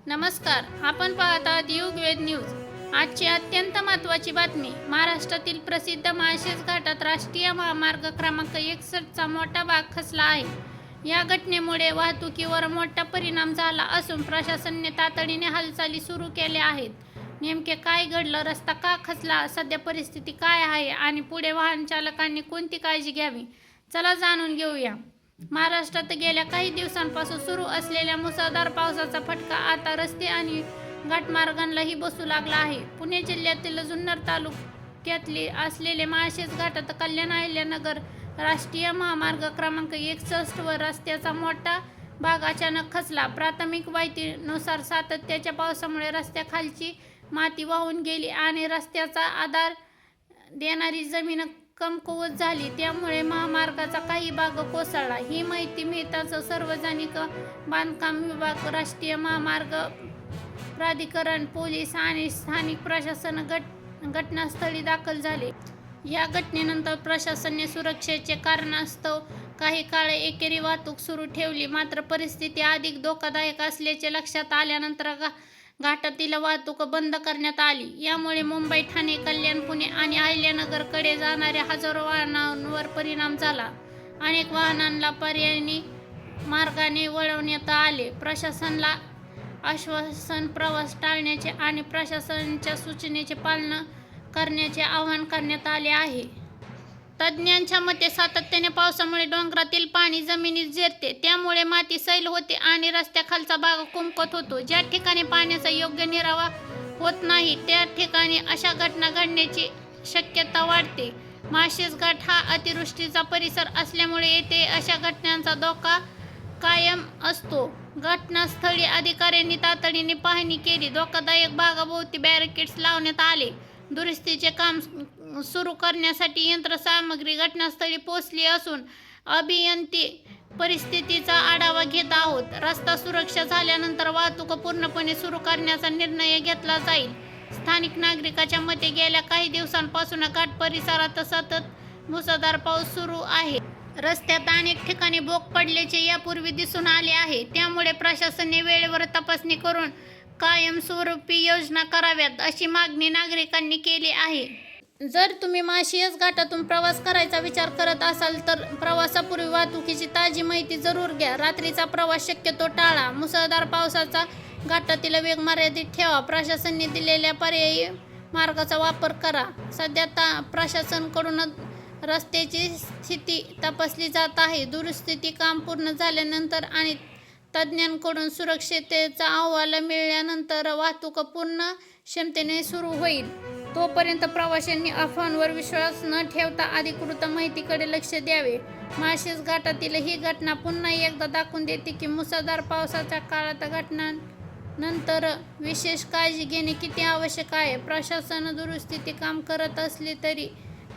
नमस्कार, आपण पाहत आहात युगवेद न्यूज। आजची अत्यंत महत्त्वाची बातमी। महाराष्ट्रातील प्रसिद्ध माळशेज घाटात राष्ट्रीय महामार्ग क्रमांक 61चा मोठा भाग खचला आहे। या घटनेमुळे वाहतुकीवर मोठा परिणाम झाला असून प्रशासनाने तातडीने हालचाली सुरू केल्या आहेत। नेमके काय घडलं, रस्ता का खचला, सध्या परिस्थिती काय आहे आणि पुढे वाहन चालकांनी कोणती काळजी घ्यावी, चला जाणून घेऊया। महाराष्ट्रात गेल्या काही दिवसांपासून सुरू असलेल्या मुसळधार पावसाचा फटका आता रस्ते आणि घाटमार्गांनाही बसू लागला आहे। पुणे जिल्ह्यातील जुन्नर तालुक्यातले असलेले माळशेज घाटात कल्याण अहिल्यानगर राष्ट्रीय महामार्ग क्रमांक 61 वर रस्त्याचा मोठा भाग अचानक खचला। प्राथमिक माहितीनुसार सातत्याच्या पावसामुळे रस्त्याखालची माती वाहून गेली आणि रस्त्याचा आधार देणारी जमीन कमकुवत झाली, त्यामुळे महामार्गाचा काही भाग कोसळला। ही माहिती मिळताच सार्वजनिक बांधकाम विभाग, राष्ट्रीय महामार्ग प्राधिकरण, पोलीस आणि स्थानिक प्रशासन घटनास्थळी दाखल झाले। या घटनेनंतर प्रशासनाने सुरक्षेच्या कारणास्तव काही काळ एकेरी वाहतूक सुरू ठेवली, मात्र परिस्थिती अधिक धोकादायक असल्याचे लक्षात आल्यानंतर घाटातील वाहतूक बंद करण्यात आली। यामुळे मुंबई, ठाणे, कल्याण, पुणे आणि अहिल्यानगरकडे जाणाऱ्या हजारो वाहनांवर परिणाम झाला। अनेक वाहनांना पर्यायी मार्गाने वळवण्यात आले। प्रशासनाला आश्वासन प्रवास टाळण्याचे आणि प्रशासनाच्या सूचनेचे पालन करण्याचे आवाहन करण्यात आले आहे। तज्ज्ञांच्या मते सातत्याने पावसामुळे डोंगरातील पाणी जमिनीत जिरते, त्यामुळे माती सैल होते आणि रस्त्याखालचा भाग कुमकत होतो। ज्या ठिकाणी पाण्याचा योग्य निरावा होत नाही त्या ठिकाणी अशा घटना घडण्याची शक्यता वाढते। माळशेज घाट हा अतिवृष्टीचा परिसर असल्यामुळे येथे अशा घटनांचा धोका कायम असतो। घटनास्थळी अधिकाऱ्यांनी तातडीने पाहणी केली, धोकादायक भागाभोवती बॅरिकेड्स लावण्यात आले। दुरुस्तीचे काम सुरू करण्यासाठी यंत्रसामग्री घटनास्थळी पोहोचली असून अभियंते परिस्थितीचा आढावा घेत आहेत। रस्ता सुरक्षा झाल्यानंतर वाहतूक पूर्णपणे सुरू करण्याचा निर्णय घेतला जाईल। स्थानिक नागरिकांच्या मते गेल्या काही दिवसांपासून घाट परिसरात सतत मुसळधार पाऊस सुरू आहे। रस्त्यात अनेक ठिकाणी भोग पडल्याचे यापूर्वी दिसून आले आहे, त्यामुळे प्रशासनाने वेळेवर तपासणी करून कायमस्वरूपी योजना कराव्यात अशी मागणी नागरिकांनी केली आहे। जर तुम्ही माळशेज घाटातून प्रवास करायचा विचार करत असाल तर प्रवासापूर्वी वाहतुकीची ताजी माहिती जरूर घ्या। रात्रीचा प्रवास शक्यतो टाळा। मुसळधार पावसाचा घाटातील वेग मर्यादित ठेवा। प्रशासनाने दिलेल्या पर्यायी मार्गाचा वापर करा। सध्या प्रशासनाकडून रस्त्याची स्थिती तपासली जात आहे। दुरुस्ती काम पूर्ण झाल्यानंतर आणि तज्ज्ञांकडून सुरक्षिततेचा अहवाल मिळाल्यानंतर वाहतूक पूर्ण क्षमतेने सुरू होईल। तोपर्यंत प्रवाशांनी अफवांवर विश्वास न ठेवता अधिकृत माहितीकडे लक्ष द्यावे। माळशेज घाटातील ही घटना पुन्हा एकदा दाखवून देते की मुसळधार पावसाच्या काळात घटनांनंतर विशेष काळजी घेणे किती आवश्यक आहे। प्रशासन दुरुस्तीचे काम करत असले तरी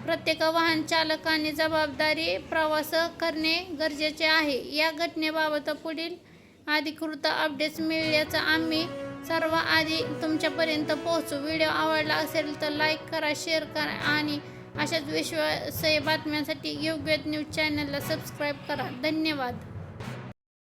प्रत्येक वाहन चालकाने जबाबदारी प्रवास करणे गरजेचे आहे। या घटनेबाबत पुढील अधिकृत अपडेट्स मिळाल्यास आम्ही सर्वात तुमच्यापर्यंत पोहोचू। व्हिडिओ आवडला असेल तर लाईक करा, शेअर करा आणि अशाच विश्वासार्ह बातम्यांसाठी युगवेद न्यूज चॅनलला सबस्क्राईब करा। धन्यवाद।